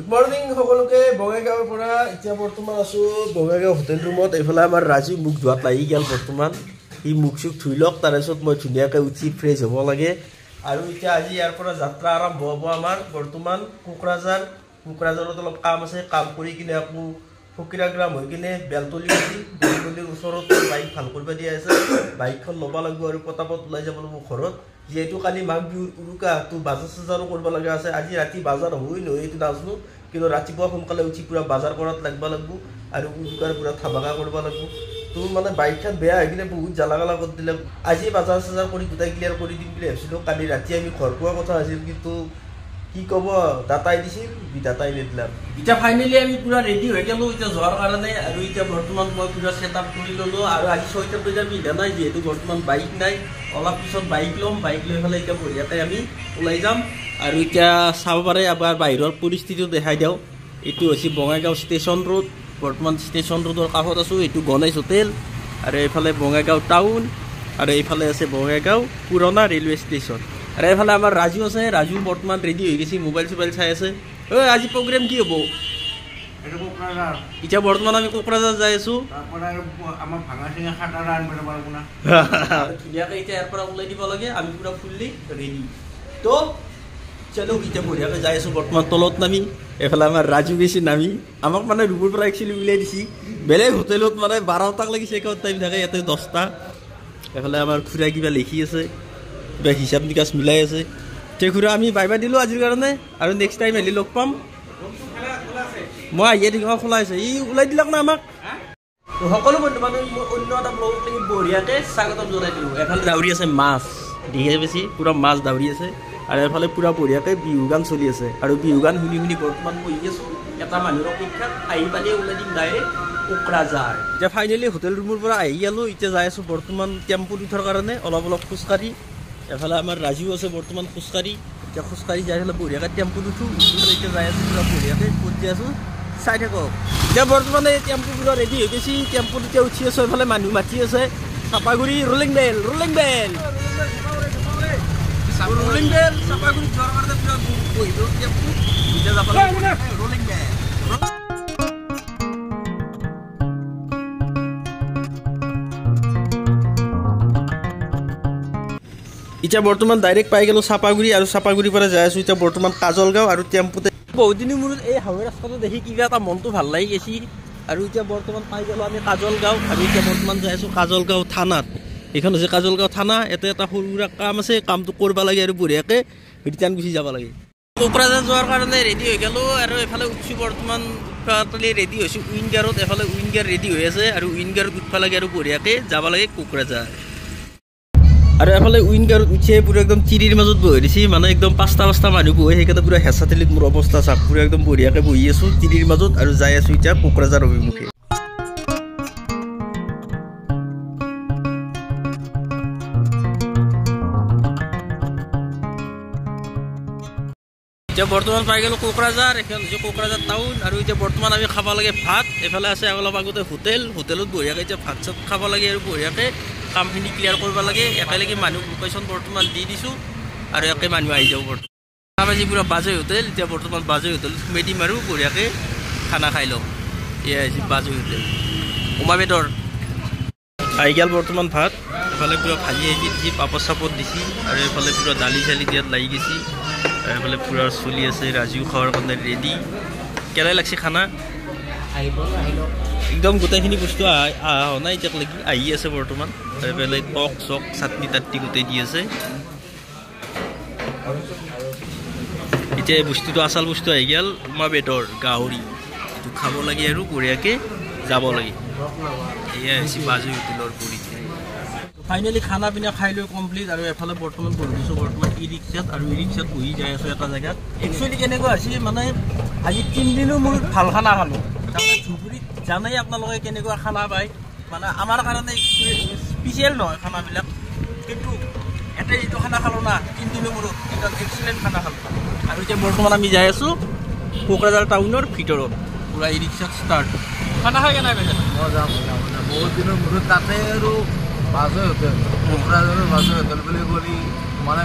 good morning সকলোকে বঙাইগাঁৱৰ পৰা এতিয়া বৰ্তমান আছো বঙাইগাঁও হোটেল ৰুমত এইফালে আমাৰ ৰাজু মুখ ধোৱাত লাগি গেল বৰ্তমান ই মুখ চুখ ধুই লওক তাৰপিছত মই ধুনীয়াকৈ উঠি ফ্ৰেছ হ'ব লাগে আৰু এতিয়া আজি ইয়াৰ পৰা যাত্ৰা আৰম্ভ হ'ব আমাৰ বৰ্তমান কোকৰাঝাৰত অলপ কাম আছে কাম কৰি কিনে আকৌ ফকিৰাগ্ৰাম হৈ কিনে বেলতলিৰ ওচৰত বাইক ভাল কৰিব দিয়া আছে বাইকখন ল'ব লাগিব আৰু পটাপট ওলাই যাব লাগিব ঘৰত যেহেতু কালি মাঘ বিহুৰ উৰুকা তো বাজাৰ চাজাৰো কৰিব লগা আছে আজি ৰাতি বাজাৰ হৈ নহয় এইটো নাজানো কিন্তু ৰাতিপুৱা সোনকালে উঠি পুৰা বাজাৰ কৰাত লাগিব লাগিব আৰু উৰুকাৰ পুৰা থাবাকা কৰিব লাগিব তো মানে বাইকখন বেয়া হৈ কিনে বহুত জ্বালা গালা কৰি দিলে আজি বাজাৰ চাজাৰ কৰি গোটাই ক্লিয়াৰ কৰি দিম বুলি ভাবিছিলোঁ কালি ৰাতি আমি ঘৰ পোৱা কথা আছিল কিন্তু কি ক'ব দাতাই দিছিল দাতাই নিদিলাম এতিয়া ফাইনেলি আমি পুৰা ৰেডি হৈ গ'লো এতিয়া যোৱাৰ কাৰণে আৰু এতিয়া বৰ্তমান মই পুৰা ছেটআপ কৰি ল'লোঁ আৰু আজি 6টা বজাৰ পিন্ধা নাই যিহেতু বৰ্তমান বাইক নাই অলপ পিছত বাইক ল'ম বাইক লৈ পেলাই এতিয়া বঢ়িয়াকৈ আমি ওলাই যাম আৰু এতিয়া চাব পাৰে আমাৰ বাহিৰৰ পৰিস্থিতিটো দেখাই দিওঁ এইটো হৈছে বঙাইগাঁও ষ্টেচন ৰোড বৰ্তমান ষ্টেচন ৰোডৰ কাষত আছোঁ এইটো গণেশ হোটেল আৰু এইফালে বঙাইগাঁও টাউন আৰু এইফালে আছে বঙাইগাঁও পুৰণা ৰেলৱে ষ্টেচন আৰু এইফালে আমাৰ ৰাজু আছে ৰাজু বৰ্তমান ৰেডি হৈ গৈছে মোবাইল চোবাইল চাই আছে ঐ আজি প্ৰগ্ৰেম কি হ'ব এতিয়া বৰ্তমান আমি কোকৰাঝাৰ যাই আছোঁ ধুনীয়াকৈ এতিয়া ইয়াৰ পৰা ওলাই দিব লাগে আমি পুৰা ফুল্লি ৰেডি তো চলো এতিয়া বঢ়িয়াকৈ যাই আছোঁ বৰ্তমান তলত নামি এইফালে আমাৰ ৰাজু বেছি নামি আমাক মানে ৰুমৰ পৰা একচুৱেলি উলিয়াই দিছে বেলেগ হোটেলত মানে 12টাক লাগি চেকআউট টাইম থাকে ইয়াতে 10টা এইফালে আমাৰ খুৰা কিবা লিখি আছে কিবা হিচাপ নিকাচ মিলাই আছে তে খুৰা আমি বাই বাই দিলোঁ আজিৰ কাৰণে আৰু নেক্সট টাইম আহিলে লগ পাম মই আহিয়ে ঠিক খোলা আছে ই ওলাই দিলক না আমাক সকলো বন্ধু বান্ধৱ অন্য এটা ব্লগত লাগি বঢ়িয়াকৈ স্বাগতম জনাই দিলোঁ এফালে দাউৰি আছে মাছ দেখিছে বেছি পুৰা মাছ দাউৰি আছে আৰু এফালে পুৰা বঢ়িয়াকৈ বিহু গান চলি আছে আৰু বিহু গান শুনি শুনি বৰ্তমান বহি আছোঁ এটা মানুহৰ অপেক্ষাত আহি পালে ওলাই দিম ডাইৰেক্ট কোকৰাঝাৰ এতিয়া ফাইনেলি হোটেল ৰুমৰ পৰা আহি গ'লোঁ এতিয়া যাই আছোঁ বৰ্তমান টেম্পুত উঠাৰ কাৰণে অলপ অলপ খোজকাঢ়ি এফালে আমাৰ ৰাজু আছে বৰ্তমান খোজকাঢ়ি এতিয়া খোজকাঢ়ি যাই পেলাই বঢ়িয়াকৈ টেম্পুত উঠোঁ এতিয়া যাই আছোঁ পুৰা বঢ়িয়াকৈ পঠি আছোঁ চাই থাকক এতিয়া বৰ্তমান এই টেম্পু পুৰা ৰেডি হৈ গৈছে টেম্পুত এতিয়া উঠি আছোঁ এইফালে মানুহ মাতি আছে চাপাগুৰি ৰলিং বেল চাপাগুৰি যোৱাৰ কাৰণে পুৰা বহিলোঁ টেম্পু এতিয়া যাব ৰলিং বেল এতিয়া বৰ্তমান ডাইৰেক্ট পাই গ'লোঁ চাপাগুৰি আৰু চাপাগুৰিৰ পৰা যাই আছোঁ এতিয়া বৰ্তমান কাজলগাঁও আৰু টেম্পুতে বহুত দিনৰ মূৰত এই হাৱে ৰাস্তাটো দেখি কিবা এটা মনটো ভাল লাগি গৈছে আৰু এতিয়া বৰ্তমান পাই গ'লোঁ আমি কাজলগাঁও আৰু এতিয়া বৰ্তমান যাই আছোঁ কাজলগাঁও থানাত এইখন হৈছে কাজলগাঁও থানা ইয়াতে এটা সৰু সুৰা কাম আছে কামটো কৰিব লাগে আৰু বঢ়িয়াকৈ ৰিটাৰ্ণ গুচি যাব লাগে কোকৰাঝাৰ যোৱাৰ কাৰণে ৰেডি হৈ গ'লোঁ আৰু এইফালে উঠছোঁ বৰ্তমান ৰেডি হৈছোঁ উইংগাৰত এফালে উইংগাৰ ৰেডি হৈ আছে আৰু উইংগাৰত উঠিব লাগে আৰু বঢ়িয়াকৈ যাব লাগে কোকৰাঝাৰ আৰু এফালে উইংগাৰত উঠিয়ে পুৰা একদম চিৰিৰ মাজত বহি দিছে মানে একদম পাঁচটা মানুহ বহি সেইকেইটা পুৰা হেঁচা ঠেলিত মোৰ অৱস্থা চাওক পুৰা একদম বঢ়িয়াকৈ বহি আছোঁ চিৰিৰ মাজত আৰু যাই আছোঁ এতিয়া কোকৰাঝাৰ অভিমুখে এতিয়া বৰ্তমান পাই গ'লোঁ কোকৰাঝাৰ এখন হৈছে কোকৰাঝাৰ টাউন আৰু এতিয়া বৰ্তমান আমি খাব লাগে ভাত এইফালে আছে অলপ আগতে হোটেলত বঢ়িয়াকৈ এতিয়া ভাত চাত খাব লাগে আৰু বঢ়িয়াকৈ কামখিনি ক্লিয়াৰ কৰিব লাগে একেলগে মানুহ লোকেশ্যন বৰ্তমান দি দিছোঁ আৰু একে মানুহ আহি যাব বৰ্তমান আজি পুৰা বাজৈ হোটেল এতিয়া বৰ্তমান বাজৈ হোটেল সোমাই দিম আৰু বঢ়িয়াকৈ খানা খাই লওঁ এয়া হৈছে বাজৈ হোটেল উমা বেদৰ আহি গ'ল বৰ্তমান ভাত এইফালে পুৰা ভাজি আহি দিছে পাপৰ চাপৰ দিছে আৰু এইফালে পুৰা দালি চালি দিয়াত লাগি গৈছে আৰু এইফালে পুৰা চলি আছে ৰাজু খোৱাৰ কাৰণে ৰেডি কেনে লাগছে খানা একদম গোটেইখিনি বস্তু অহা নাই এতিয়ালৈকে আহি আছে বৰ্তমান এইফালে টক চক চাটনি তাটনি গোটেই দি আছে এতিয়া এই বস্তুটো আচল বস্তু আহি গ'ল উমা বেদৰ গাহৰি এইটো খাব লাগে আৰু বঢ়িয়াকৈ যাব লাগে এয়াই হৈছে বাজৈ হোটেলৰ পৰিচয় ফাইনেলি খানা পিনা খাই লৈ কমপ্লিট আৰু এফালে বৰ্তমান বহি দিছোঁ বৰ্তমান ই ৰিক্সাত আৰু ই ৰিক্সাত বহি যাই আছোঁ এটা জেগাত একচুৱেলি কেনেকুৱা হৈছে মানে আজি 3 দিনৰ মূৰত ভাল খানা খালোঁ তাৰমানে ধুবুৰীত জানেই আপোনালোকে কেনেকুৱা খানা পায় মানে আমাৰ কাৰণে স্পেচিয়েল নহয় খানাবিলাক কিন্তু এটা যিটো খানা খালোঁ না 3 দিনৰ মূৰত এটা এক্সিলেণ্ট খানা খালোঁ আৰু এতিয়া বৰ্তমান আমি যাই আছোঁ কোকৰাঝাৰ টাউনৰ ভিতৰত পুৰা ই ৰিক্সাত ষ্টাৰ্ট খানা খাই কেনে পাইছে মজা বহুত দিনৰ মূৰত তাতে আৰু বাজৈ হোটেল কোকৰাঝাৰৰ বাজৈ হোটেল বুলি ক'লি মানে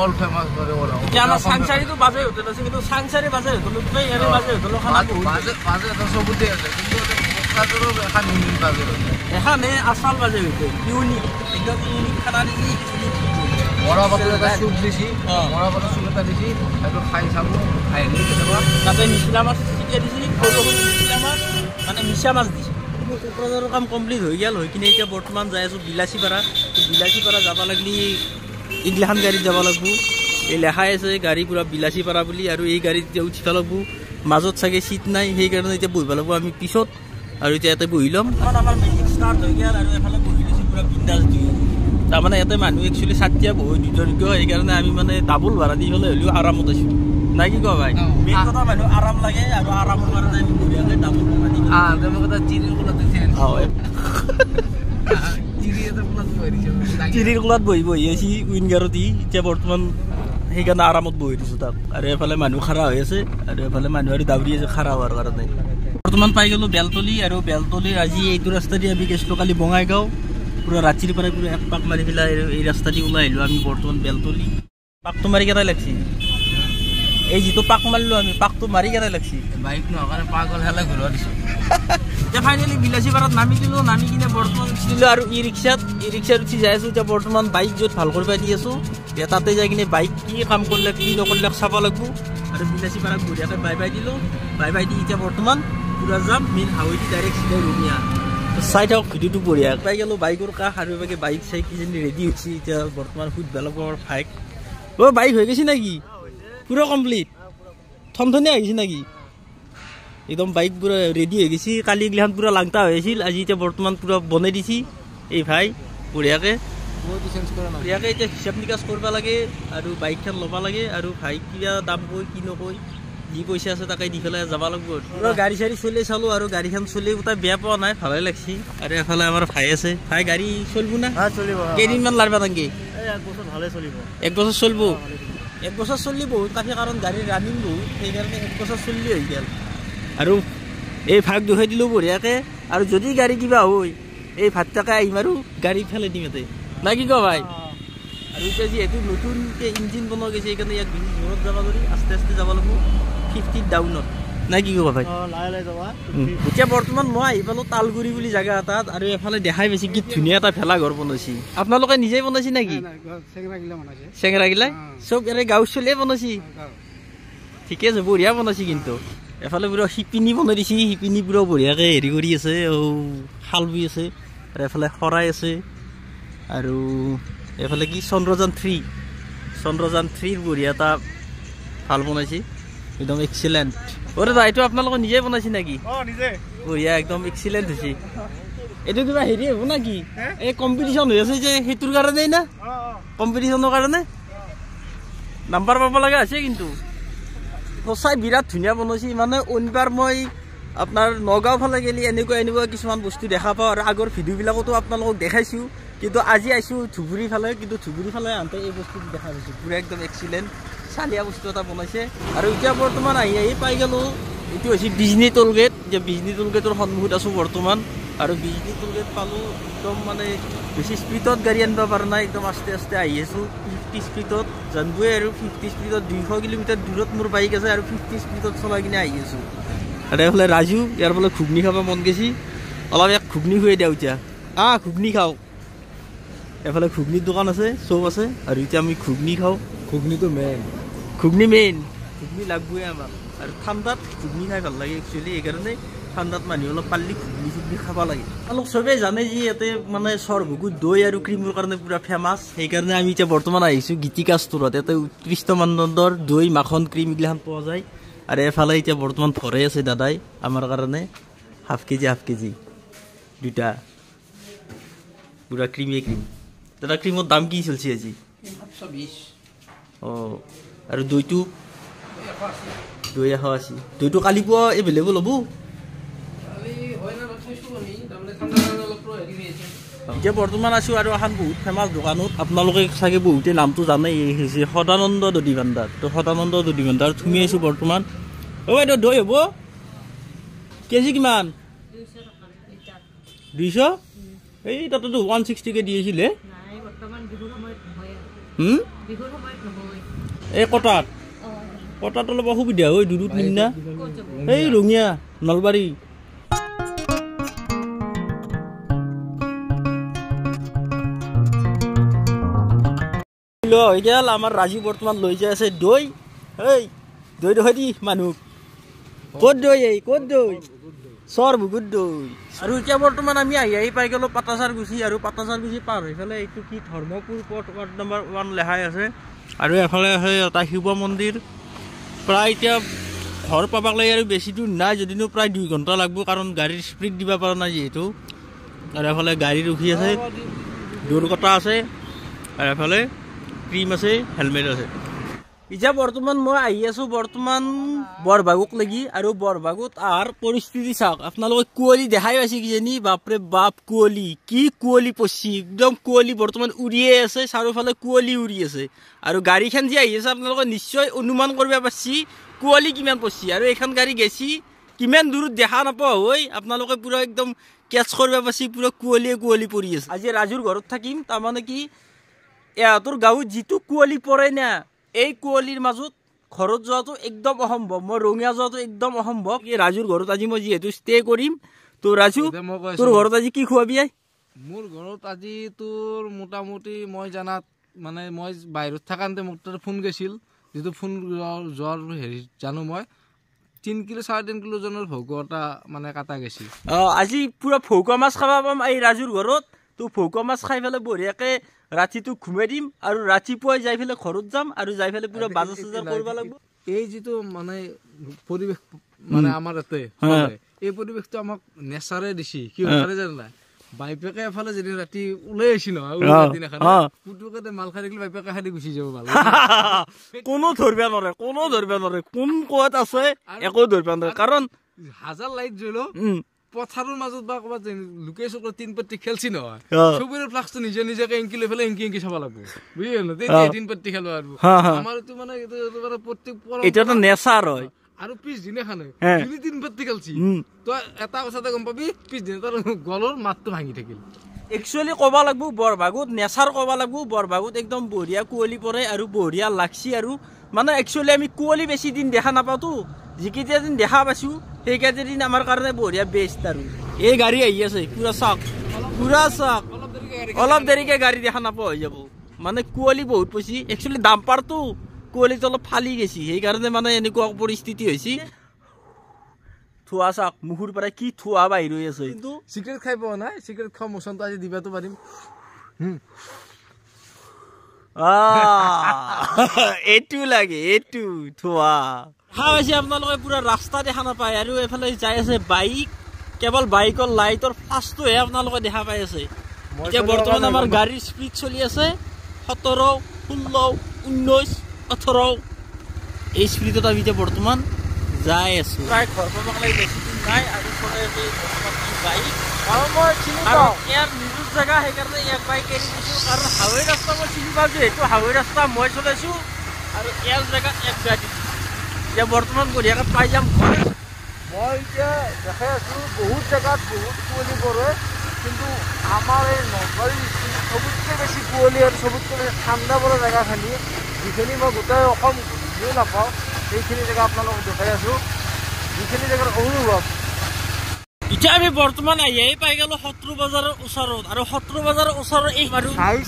অল ফেমাস করে ওরা কি আমার সাংসারি তো বাজে হোটেল আছে কিন্তু সাংসারি বাজে হোটেল তো এর বাজে হোটেল খানা বাজে বাজে তো সবুতে আছে কিন্তু বক্সাদেরও এখন ইউনিক বাজে হচ্ছে এখানে আসল বাজে হইতে ইউনিক একদম ইউনিক খানা দিছি মরা পাতা একটা স্যুপ দিছি মরা পাতা স্যুপ একটা দিছি একটু খাই খাবো খাই নিয়ে দেবা তাতে মিশলা মাছ চিকে দিছি কত মিশলা মাছ মানে মিশা মাছ দিছি কোকৰাঝাৰৰ কাম কমপ্লিট হৈ গেল হৈ কিনে এতিয়া বৰ্তমান যাই আছো বিলাসীপাৰা যাব লাগলি ইগলাখান গাড়ীত যাব লাগব এই লেখাই আছে গাড়ী পুৰা বিলাসীপাৰা বুলি আৰু এই গাড়ীত এতিয়া উঠিব লাগব মাজত চাগে চিট নাই সেইকাৰণে এতিয়া বহিব লাগব আমি পিছত আৰু এতিয়া ইয়াতে বহি ল'ম আমাৰ মেজিক ষ্টাৰ্ট হৈ গেল আৰু এফালে বহি লৈছোঁ পুৰা বিন্দাছ দি তাৰমানে ইয়াতে মানুহ একচুৱেলি ছাতিয়া বহুত দুজনকৈ সেইকাৰণে আমি মানে ডাবল ভাড়া দি পেলাই হ'লেও আৰামত আছোঁ নাই কি কোৱা ভাই মেইন কথা মানুহ আৰাম লাগে আৰু আৰামৰ কাৰণে আমি বঢ়িয়াকৈ ডাবল ভাড়া দি চিৰিৰ কোলাতে চিৰিৰ কোলাত বহি বহি আছি উইনগাৰত দি এতিয়া বৰ্তমান সেইকাৰণে আৰামত বহি দিছোঁ তাক আৰু এফালে মানুহ খাৰা হৈ আছে আৰু এফালে মানুহ আৰু দাউৰি আছে খাৰা হোৱাৰ কাৰণে বৰ্তমান পাই গ'লোঁ বেলতলি আৰু বেলতলিৰ আজি এইটো ৰাস্তা দি আমি গৈছিলোঁ কালি বঙাইগাঁও পুৰা ৰাতিৰ পৰা পুৰা এক পাক মাৰি পেলাই এই ৰাস্তা দি ওলাই আহিলোঁ আমি বৰ্তমান বেলতলি পাকটো মাৰি কেইটাই লাগছি এই যিটো পাক মাৰিলোঁ আমি পাকটো মাৰি কেইটাই লাগছি বাইক নহ'লে পাগল হেলাই ঘূৰোৱা দিছোঁ এতিয়া ফাইনেলি বিলাসীপাৰাত নামি দিলোঁ নামি কিনে বৰ্তমান উঠিলোঁ আৰু ই ৰিক্সাত উঠি যাই আছোঁ এতিয়া বৰ্তমান বাইক য'ত ভাল কৰিব দি আছোঁ এতিয়া তাতে যাই কিনে বাইক কি কাম কৰিলে কি নকৰিলে চাব লাগিব আৰু বিলাসীপাৰাক বঢ়িয়াকৈ বাই বাই দিলোঁ বাই বাই দি এতিয়া বৰ্তমান পুৰা যাম মেইন হাৱেদি ডাইৰেক্ট চিধাই ৰঙিয়া চাই থাকক ভিডিঅ'টো বঢ়িয়া পাই গ'লোঁ বাইকৰ কাষ আৰু এবাকে বাইক চাই কিজনী ৰেডি হৈছে এতিয়া বৰ্তমান সুধ বেলেগ আমাৰ ভাইক অ' বাইক হৈ গৈছে নেকি পুৰা কমপ্লিট থমথনীয়া আহিছে নেকি একদম বাইক পুৰা ৰেডি হৈ গৈছে কালি এইগিলাখান পুৰা লাংটা হৈ আছিল আজি এতিয়া বৰ্তমান পুৰা বনাই দিছে এই ভাই বঢ়িয়াকৈ এতিয়া হিচাপ নিকাচ কৰিব লাগে আৰু বাইকখন ল'ব লাগে আৰু ভাই কিবা দাম কয় কি নকয় যি পইচা আছে তাকে দি পেলাই যাব লাগিব পুৰা গাড়ী চাড়ী চলি চালোঁ আৰু গাড়ীখন চলি গোটেই বেয়া পোৱা নাই ভালে লাগছি আৰু এফালে আমাৰ ভাই আছে ভাই গাড়ী চলিব না চলিব কেইদিনমান লাৰিবা তাংকি ভালে চলিব এক বছৰ চলিব এক বছৰ চলিলে বহুত কাফি কাৰণ গাড়ীৰ ৰানিং বহুত সেইকাৰণে এক বছৰ চলিলে হৈ গ'ল আৰু এই ভাগ দেখুৱাই দিলোঁ বঢ়িয়াকৈ আৰু যদি গাড়ী কিবা হয় এই ভাতটাকে আহিম আৰু গাড়ী ফেলাই দিম ইয়াতে নাই কি কোৱা ভাই আৰু এতিয়া যিহেতু নতুনকৈ ইঞ্জিন বনোৱা গৈছে সেইকাৰণে ইয়াক বেছি জোৰত যাব ধৰি আস্তে আস্তে যাব লাগিব 50 ডাউনত নাই কি ক'বা ভাই এতিয়া বৰ্তমান মই আহি পালোঁ তালগুৰি বুলি জেগা এটাত আৰু এফালে দেখাই পাইছে কি ধুনীয়া এটা ভেলা ঘৰ বনাইছে আপোনালোকে নিজেই বনাইছে নেকি চেঙেৰাগিলাই চব এনে গাঁও চলিয়ে বনাইছে ঠিকে আছে বঢ়িয়া বনাইছে কিন্তু এফালে পুৰা শিপিনী বনাই দিছে শিপিনী পুৰা বঢ়িয়াকৈ হেৰি কৰি আছে শাল বৈ আছে আৰু এফালে শৰাই আছে আৰু এফালে কি চন্দ্ৰযান 3 বঢ়িয়া এটা ভাল বনাইছে একদম এক্সিলেণ্ট দাদা এইটো আপোনালোকে নিজে বনাইছে নেকি বঢ়িয়া একদম এক্সিলেণ্ট হৈছে এইটো কিবা হেৰি হ'ব নেকি এই কম্পিটিশ্যন হৈ আছে যে সেইটোৰ কাৰণেই না কম্পিটিশ্যনৰ কাৰণে নাম্বাৰ পাব লগা হৈছে কিন্তু সঁচাই বিৰাট ধুনীয়া বনাইছে মানে অইনবাৰ মই আপোনাৰ নগাঁও ফালে গেলি এনেকুৱা কিছুমান বস্তু দেখা পাওঁ আৰু আগৰ ভিডিঅ'বিলাকতো আপোনালোকক দেখাইছোঁ কিন্তু আজি আহিছোঁ ধুবুৰী ফালে কিন্তু ধুবুৰী ফালে আনতে এই বস্তুটো দেখা পাইছোঁ পুৰা একদম এক্সিলেণ্ট চালিয়া বস্তু এটা বনাইছে আৰু এতিয়া বৰ্তমান আহি পাই গ'লোঁ এইটো হৈছে বিজনী টোলগেট এতিয়া বিজনী টোলগেটৰ সন্মুখত আছোঁ বৰ্তমান আৰু বিজনী টোলগেট পালোঁ একদম মানে বেছি স্পীডত গাড়ী আনিব পৰা নাই একদম আস্তে আস্তে আহি আছোঁ 50 স্পীডত জানিবই আৰু 50 স্পীডত 200 কিলোমিটাৰ দূৰত মোৰ বাইক আছে আৰু 50 স্পীডত চলাই কিনে আহি আছোঁ আৰু এইফালে ৰাজু ইয়াৰ ফালে ঘুগনি খাব মন গৈছে অলপ ইয়াক ঘুগনি খুৱাই দিওঁ এতিয়া ঘুগনি খাওঁ এফালে ঘুগনিৰ দোকান আছে চব আছে আৰু এতিয়া আমি ঘুগনি খাওঁ ঘুগনিটো ঘুগনি লাগবই আমাক আৰু ঠাণ্ডাত ঘুগনি খাই ভাল লাগে একচুৱেলি সেইকাৰণে ঠাণ্ডাত মানুহ অলপ পাৰিলে ঘুগনি খাব লাগে অলপ চবেই জানে যে ইয়াতে মানে চৰভোগু দৈ আৰু ক্ৰীমৰ কাৰণে পুৰা ফেমাছ সেইকাৰণে আমি এতিয়া বৰ্তমান আহিছোঁ গীতিকা ষ্ট'ৰত ইয়াতে উৎকৃষ্ট মানদণ্ডৰ দৈ মাখন ক্ৰীম এইগিলাখান পোৱা যায় আৰু এফালে এতিয়া বৰ্তমান ভৰাই আছে দাদাই আমাৰ কাৰণে হাফ কেজি দুটা পুৰা ক্ৰীম দাদা ক্ৰীমৰ দাম কি চলিছে আজি 120 আৰু দৈটো 180 দৈটো কালি পুৱা এভেইলেবল হ'ব এতিয়া বৰ্তমান আছোঁ আৰু এখন বহুত ফেমাছ দোকানত আপোনালোকে চাগে বহুতে নামটো জানেই হৈছে সদানন্দ দধি ভাণ্ডাৰ তো সদানন্দ দধি ভাণ্ডাৰ থুমি আছোঁ বৰ্তমান বাইদেউ দৈ হ'ব কেজি কিমান 200 এই তাতেতো 160কে দি আছিলে এই কটাত অলপ অসুবিধা হয় দুধত নিম না এই ৰঙিয়া নলবাৰী লৈ গেল আমাৰ ৰাজু বৰ্তমান লৈ যাই আছে দৈ এই দৈ দৈ দি মানুহ ক'ত দৈ এই ক'ত দৈ চৰ বহুত দৈ আৰু এতিয়া বৰ্তমান আমি আহি পাই গ'লো পাটাচাৰগুচি আৰু পাটাচাৰগুচি পাৰ হৈ পেলাই এইটো কি ধৰ্মপুৰ পথ ৱাৰ্ড নম্বৰ 1 লেখাই আছে আৰু এফালে আছে এটা শিৱ মন্দিৰ প্ৰায় এতিয়া ঘৰ পাবাক লাগে আৰু বেছি দূৰ নাই যদিনো প্ৰায় 2 ঘণ্টা লাগব কাৰণ গাড়ীৰ স্পীড দিব পৰা নাই যিহেতু আৰু এফালে গাড়ী ৰখি আছে দূৰ কটা আছে আৰু এফালে ক্ৰীম আছে হেলমেট আছে এতিয়া বৰ্তমান মই আহি আছো বৰ্তমান বৰবাগুক লাগি আৰু বৰবাগুত আৰ পৰিস্থিতি চাওক আপোনালোকে কুৱলি দেখাই পাইছে কিজানি বাপৰে বাপ কুৱলি কি কুৱলি পছি একদম কুৱলি বৰ্তমান উৰিয়ে আছে চাৰিওফালে কুৱলি উৰি আছে আৰু গাড়ীখন যে আহি আছে আপোনালোকে নিশ্চয় অনুমান কৰিব পাৰছি কুৱলি কিমান পছি আৰু এখন গাড়ী গেছি কিমান দূৰত দেখা নাপাও হৈ আপোনালোকে পুৰা একদম কেচ কৰিব পাৰছি পুৰা কুৱলি পৰি আছে আজি ৰাজুৰ ঘৰত থাকিম তাৰমানে কি এহঁতৰ গাঁৱত যিটো কুৱলি পৰে না এই কুৱলিৰ মাজত ঘৰত যোৱাটো একদম অসম্ভৱ মই ৰঙিয়া যোৱাটো একদম অসম্ভৱ এই ৰাজুৰ ঘৰত আজি মই যিহেতু ষ্টে কৰিম তো ৰাজু তোৰ ঘৰত আজি কি খুৱাবি মোৰ ঘৰত আজি তোৰ মোটামুটি মই জানাত মানে মই বাহিৰত থাকান্তে মোক তাতে ফোন গৈছিল যিটো ফোন যোৱাৰ হেৰি জানো মই 3 কিলো 3.5 কিলো জনৰ ভোগ এটা মানে কাটা গৈছিল আজি পুৰা ভৌকা মাছ খাবা পাম এই ৰাজুৰ ঘৰত তো ভৌকা মাছ খাই পেলাই বঢ়িয়াকে ৰাতিটো ঘুমাই দিম আৰু ৰাতিপুৱাই যাই পেলাই ঘৰত যাম আৰু যাই পেলাই পুৰা বাজাৰ চাজাৰ কৰিব লাগিব এই যিটো মানে পৰিৱেশ মানে আমাৰ ইয়াতে এই পৰিৱেশটো আমাক নেচাৰে দিছি কি হয় জানো নাই বাইপেকে এফালে যদি ৰাতি ওলাই আহিছি নহয় ওলাই দিনাখন পুতুকতে মাল খাই দিলে বাইপেকে খাই গুচি যাব ভাল কোনো ধৰবা নৰে কোন ক'ত আছে একো ধৰবা নৰে কাৰণ হাজাৰ লাইট জ্বলো পথাৰৰ মাজত বা ক'ৰবাত লুকাই চকুৰ 3 পত্তি খেলছি নহয় চবৰে ফ্লাক্সটো নিজে নিজকে এংকি লৈ পেলাই এংকি চাব লাগিব বুজিল তেতিয়া 3 পত্তি খেলব আৰু আমাৰটো মানে এইটো প্ৰত্যেক এটা তো নেচাৰ হয় আৰু পিছ দিনে খানে 3 পত্তি খেলছি তো এটা কথাতে গম পাবি পিছ দিনে তাৰ গলৰ মাতটো ভাঙি থাকিল একচুয়ালি কবা লাগবো বৰবাগুত নেচাৰ কবা লাগবো বৰবাগুত একদম বঢ়িয়া কুৱলি পৰে আৰু বঢ়িয়া লাগছি আৰু মানে একচুয়ালি আমি কুৱলি বেছি দিন দেখা নাপাতো যিকেইটা দিন দেখা পাইছো সেইকেইটা দিন আমাৰ কাৰণে বঢ়িয়া বেষ্ট আৰু এই গাড়ী আহি আছে পুৰা চাক অলপ দেৰিকে গাড়ী দেখা নাপা হৈ যাব মানে কুৱলি বহুত পছি একচুয়ালি ডাম্পাৰটো কুৱলিটো অলপ ফালি গেছি সেইকাৰণে মানে এনেকুৱা পৰিস্থিতি হৈছে থুৱা চাক মুখৰ পৰা কি থুৱা বাহিৰ হৈ আছে কিন্তু সিগাৰেট খাই পোৱা নাই সিগাৰেট খোৱা মোচনটো আজি দিবাতো পাৰিম এইটো লাগে এইটো থুৱা খাইছে আপোনালোকে পুৰা ৰাস্তা দেখা নাপায় আৰু এফালে যাই আছে বাইক কেৱল বাইকৰ লাইটৰ ফ্লাছটোহে আপোনালোকে দেখা পাই আছে এতিয়া বৰ্তমান আমাৰ গাড়ীৰ স্পীড চলি আছে 17 16 19 18 এই স্পীডত আমি এতিয়া বৰ্তমান যাই আছো প্ৰায় ঘৰ পাব লাগে বেছি দিন নাই আৰু চলাই আছে বাইক আৰু মই চিনি পাওঁ ইয়াৰ নিজৰ জেগা সেইকাৰণে ইয়াৰ বাইক এৰি দিছোঁ কাৰণ হাইৱে ৰাস্তা মই চিনি পাওঁ যিহেতু হাইৱে ৰাস্তা মই চলাইছোঁ আৰু ইয়াৰ জেগা এক গাড়ী এতিয়া বৰ্তমান বঢ়িয়াকৈ পাই যাম ঘৰ মই এতিয়া দেখাই আছোঁ বহুত জেগাত বহুত কুঁৱলী পৰে কিন্তু আমাৰ এই নলবাৰী সবতকৈ বেছি কুঁৱলী আৰু সবতকৈ বেছি ঠাণ্ডা পৰা জেগাখিনি যিখিনি মই গোটেই অসম ঘূৰিও নাপাওঁ সেইখিনি জেগা আপোনালোকক দেখাই আছোঁ যিখিনি জেগাৰ অনুভৱ এতিয়া আমি বৰ্তমান আহি পাই গ'লো সত্ৰ বজাৰৰ ওচৰত আৰু সত্ৰ বজাৰৰ ওচৰৰ এই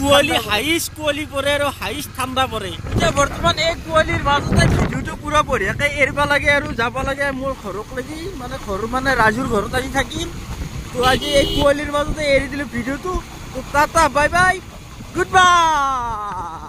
কুঁৱলী হাইষ্ট কুঁৱলী পৰে আৰু হাইষ্ট ঠাণ্ডা পৰে এতিয়া বৰ্তমান এই কুঁৱলীৰ মাজতে ভিডিঅ'টো পুৰা বঢ়িয়াকৈ এৰিব লাগে আৰু যাব লাগে মোৰ ঘৰক লাগি মানে ঘৰ মানে ৰাজুৰ ঘৰত আহি থাকিম তো আজি এই কুঁৱলীৰ মাজতে এৰি দিলোঁ ভিডিঅ'টো তো tata bye bye good bye